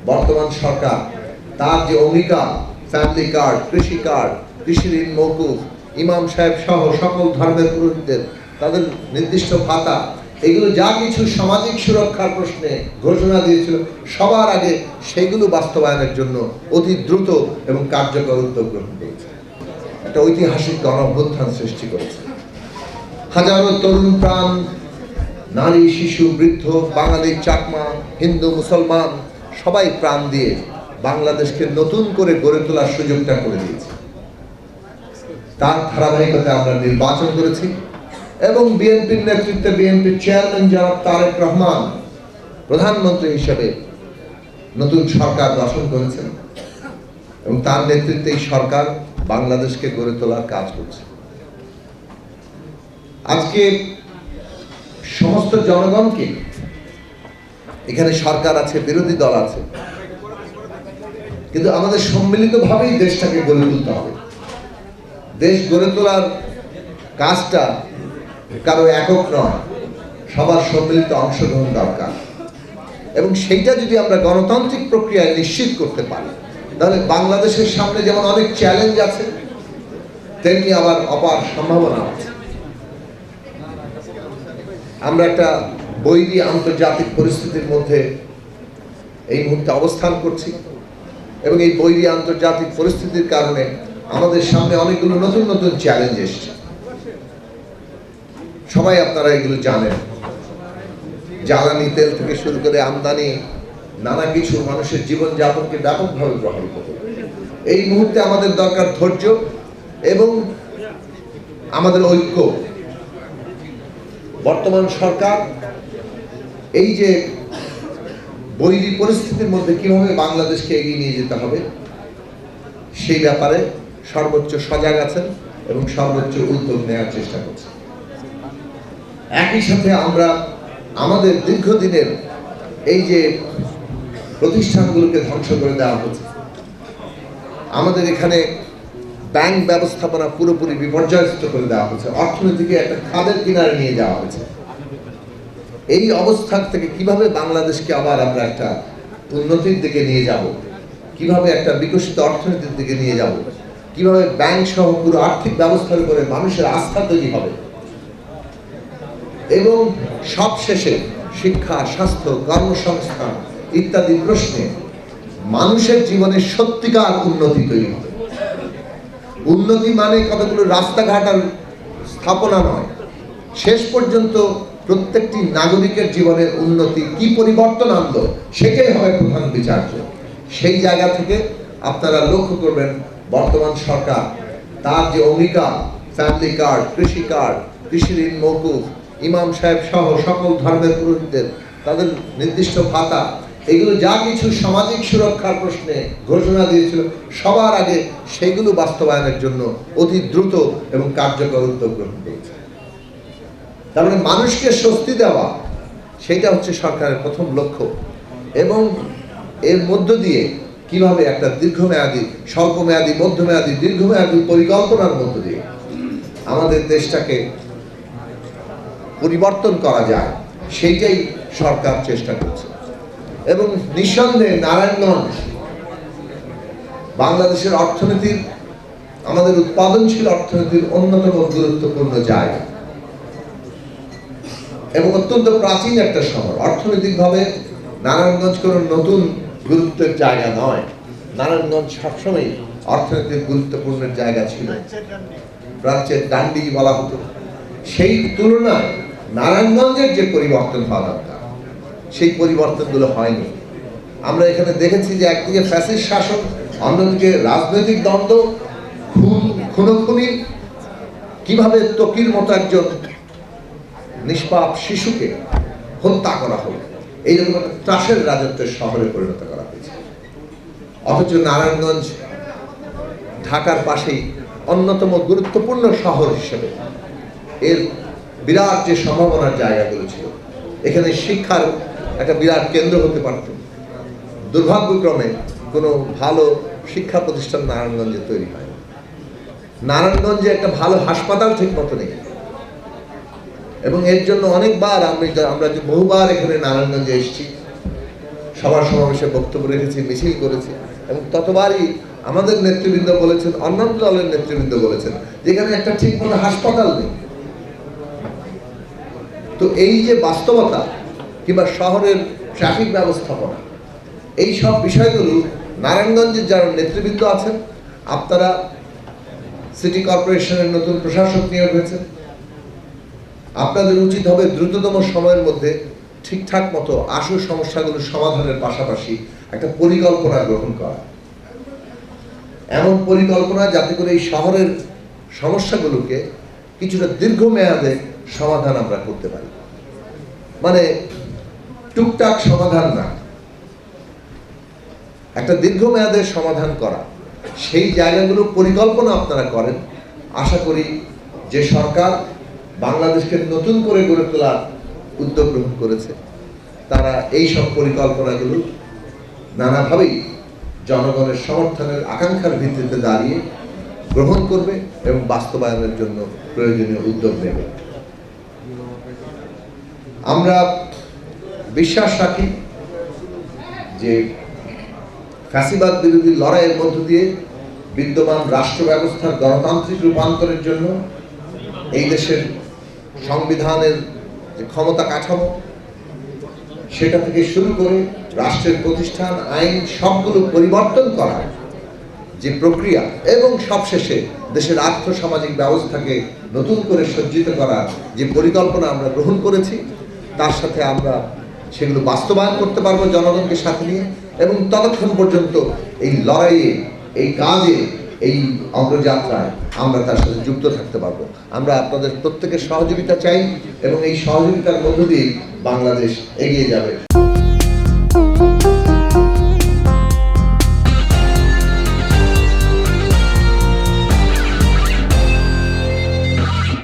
বর্তমান সরকার তার যে অঙ্গীকার ফ্যামিলি কার্ড, কৃষি কার্ড, কৃষি ঋণ মওকুফ, ইমাম সাহেব সহ সকল ধর্মের পুরোহিতদের তাদের নির্দিষ্ট ভাতা, এগুলো যা কিছু সামাজিক সুরক্ষার প্রশ্নে ঘোষণা দিয়েছিল, সবার আগে সেগুলো বাস্তবায়নের জন্য অতি দ্রুত এবং কার্যকর উদ্যোগ গ্রহণ করেছে। একটা ঐতিহাসিক গণঅভ্যুত্থান সৃষ্টি করেছে। হাজারো তরুণ প্রাণ, নারী, শিশু, বৃদ্ধ, বাঙালি, চাকমা, হিন্দু, মুসলমান সবাই প্রাণ দিয়ে বাংলাদেশকে নতুন করে গড়ে তোলার সুযোগটা করে দিয়েছে। তার ধারাবাহিকতায় আমরা নির্বাচন করেছি এবং বিএনপির নেতৃত্বে বিএনপির চেয়ারম্যান জনাব তারেক রহমান প্রধানমন্ত্রী হিসেবে নতুন সরকার গঠন করেছেন এবং তার নেতৃত্বে এই সরকার বাংলাদেশকে গড়ে তোলার কাজ করছে। আজকে সমস্ত জনগণকে, এখানে সরকার আছে, বিরোধী দল আছে, কিন্তু আমাদের সম্মিলিতভাবেই দেশটাকে গড়ে তুলতে হবে। দেশ গড়ে তোলার কাজটা কারো একক নয়, সবার সম্মিলিত অংশগ্রহণ দরকার এবং সেইটা যদি আমরা গণতান্ত্রিক প্রক্রিয়ায় নিশ্চিত করতে পারি, তাহলে বাংলাদেশের সামনে যেমন অনেক চ্যালেঞ্জ আছে, তেমনি আবার অপার সম্ভাবনা আছে। আমরা একটা বৈরী আন্তর্জাতিক পরিস্থিতির মধ্যে এই মুহূর্তে অবস্থান করছি এবং এই বৈরী আন্তর্জাতিক পরিস্থিতির কারণে আমাদের সামনে অনেকগুলো নতুন নতুন চ্যালেঞ্জ এসছে। সবাই আপনারা এগুলো জানেন। জ্বালানি তেল থেকে শুরু করে আমদানি, নানা কিছু মানুষের জীবনযাপনকে ব্যাপকভাবে প্রভাবিত করে। এই মুহূর্তে আমাদের দরকার ধৈর্য এবং আমাদের ঐক্য। বর্তমান সরকার এই যে বৈরী পরিস্থিতির মধ্যে কিভাবে বাংলাদেশকে এগিয়ে নিয়ে যেতে হবে সেই ব্যাপারে সর্বোচ্চ সজাগ আছেন এবং সর্বোচ্চ উদ্যোগ নেওয়ার চেষ্টা করছেন। একই সাথে আমরা আমাদের দীর্ঘদিনের এই যে প্রতিষ্ঠানগুলোকে ধ্বংস করে দেওয়া হচ্ছে, আমাদের এখানে ব্যাংক ব্যবস্থাপনা পুরোপুরি বিপর্যস্ত করে দেওয়া হচ্ছে, অর্থনীতিকে একটা খাদের কিনারে নিয়ে যাওয়া হয়েছে। এই অবস্থা থেকে কিভাবে বাংলাদেশকে আবার আমরা একটা উন্নতির দিকে নিয়ে যাব, কিভাবে একটা বিকশিত অর্থনীতির দিকে নিয়ে যাব, কিভাবে ব্যাংক সহ পুরো আর্থিক ব্যবস্থার উপরে মানুষের আস্থা তৈরি হবে এবং সবশেষে শিক্ষা, স্বাস্থ্য, কর্মসংস্থান ইত্যাদি প্রশ্নে মানুষের জীবনে সত্যিকার উন্নতি তৈরি হবে। উন্নতি মানে কতগুলো রাস্তাঘাট আর স্থাপনা নয়, শেষ পর্যন্ত প্রত্যেকটি নাগরিকের জীবনের উন্নতি কি পরিবর্তন আনলো সেটাই হবে প্রধান বিচার্য। সেই জায়গা থেকে আপনারা লক্ষ্য করবেন বর্তমান সরকার তার যে অঙ্গীকার ফ্যামিলি কার্ড, কৃষি কার্ড, কৃষি ঋণ মওকুফ, ইমাম সাহেব সহ সকল ধর্মের পুরোহিতদের তাদের নির্দিষ্ট ভাতা, এগুলো যা কিছু সামাজিক সুরক্ষার প্রশ্নে ঘোষণা দিয়েছিল, সবার আগে সেগুলো বাস্তবায়নের জন্য অতি দ্রুত এবং কার্যকর উদ্যোগ গ্রহণ করেছে। তার মানে মানুষকে স্বস্তি দেওয়া, সেইটা হচ্ছে সরকারের প্রথম লক্ষ্য এবং এর মধ্য দিয়ে কিভাবে একটা দীর্ঘমেয়াদী, স্বল্পমেয়াদী, মধ্যমেয়াদী, দীর্ঘমেয়াদী পরিকল্পনার মধ্য দিয়ে আমাদের দেশটাকে পরিবর্তন করা যায়, সেইটাই সরকার চেষ্টা করছে। এবং নিঃসন্দেহে নারায়ণগঞ্জ বাংলাদেশের অর্থনীতির, আমাদের উৎপাদনশীল অর্থনীতির অন্যতম গুরুত্বপূর্ণ জায়গা এবং অত্যন্ত প্রাচীন একটা শহর। অর্থনৈতিকভাবে নারায়ণগঞ্জ কোনো নতুন গুরুত্বের জায়গা নয়, নারায়ণগঞ্জ সবসময় অর্থনৈতিক গুরুত্বপূর্ণ জায়গা ছিল। প্রাচ্যের ডান্ডি বলা হতো। সেই তুলনায় নারায়ণগঞ্জের যে পরিবর্তন হওয়া দরকার সেই পরিবর্তনগুলো হয়নি। আমরা এখানে দেখেছি যে একদিকে ফ্যাসিস্ট শাসন, অন্যদিকে রাজনৈতিক দ্বন্দ্ব, খুনোখুনি, কিভাবে তকির মতো একজন নিষ্পাপ শিশুকে হত্যা করা হলো, এইরকম একটা ত্রাসের রাজত্বের শহরে পরিণত করা হয়েছে। অথচ নারায়ণগঞ্জ ঢাকার পাশেই অন্যতম গুরুত্বপূর্ণ শহর হিসেবে এর বিরাট যে সম্ভাবনার জায়গাগুলো ছিল, এখানে শিক্ষার একটা বিরাট কেন্দ্র হতে পারত। দুর্ভাগ্যক্রমে কোনো ভালো শিক্ষা প্রতিষ্ঠান নারায়ণগঞ্জে তৈরি হয়। নারায়ণগঞ্জে একটা ভালো হাসপাতাল ঠিক মতো নেই এবং এর জন্য অনেকবার আমরা বহুবার এখানে নারায়ণগঞ্জে এসেছি, সভা সমাবেশে বক্তব্য রেখেছি, মিছিল করেছি, এবং ততবারই আমাদের নেতৃবৃন্দ বলেছেন, অন্যান্য দলের নেতৃবৃন্দ বলেছেন, যেখানে একটা ঠিক মতো হাসপাতাল নেই। তো এই যে বাস্তবতা কিংবা শহরের ট্রাফিক ব্যবস্থাপনা, এই সব বিষয়গুলো নারায়ণগঞ্জের যারা নেতৃবৃন্দ আছেন, আপনারা সিটি কর্পোরেশনের নতুন প্রশাসক নিয়োগ হয়েছে, আপনাদের উচিত হবে দ্রুততম সময়ের মধ্যে ঠিকঠাক মতো আশু সমস্যাগুলো সমাধানের পাশাপাশি একটা পরিকল্পনা গ্রহণ করা, এমন পরিকল্পনা যাতে করে এই শহরের সমস্যাগুলোকে কিছুটা দীর্ঘমেয়াদে সমাধান আমরা করতে পারি। মানে টুকটাক সমাধান না, একটা দীর্ঘমেয়াদের সমাধান করা, সেই জায়গাগুলো পরিকল্পনা আপনারা করেন। আশা করি যে সরকার বাংলাদেশকে নতুন করে গড়ে তোলার উদ্যোগ গ্রহণ করেছে, তারা এই সব পরিকল্পনাগুলো নানাভাবেই জনগণের সমর্থনের আকাঙ্ক্ষার ভিত্তিতে দাঁড়িয়ে গ্রহণ করবে এবং বাস্তবায়নের জন্য প্রয়োজনীয় উদ্যোগ নেবে। আমরা বিশ্বাস রাখি যে ফ্যাসিবাদ বিরোধী লড়াইয়ের মধ্য দিয়ে বিদ্যমান রাষ্ট্র ব্যবস্থার গণতান্ত্রিক রূপান্তরের জন্য এই দেশের সংবিধানের যে ক্ষমতা কাঠামো, সেটা থেকে শুরু করে রাষ্ট্রের প্রতিষ্ঠান, আইন সবগুলো পরিবর্তন করার যে প্রক্রিয়া এবং সবশেষে দেশের আর্থসামাজিক ব্যবস্থাকে নতুন করে সজ্জিত করার যে পরিকল্পনা আমরা গ্রহণ করেছি, তার সাথে আমরা সেগুলো বাস্তবায়ন করতে পারবো জনগণকে সাথে নিয়ে, এবং ততক্ষণ পর্যন্ত এই লড়াইয়ে, এই কাজে, এই অগ্রযাত্রায় আমরা তার সাথে যুক্ত থাকতে পারবো। আমরা আপনাদের প্রত্যেকের সহযোগিতা চাই এবং এই সহযোগিতার মধ্য দিয়ে বাংলাদেশ এগিয়ে যাবে।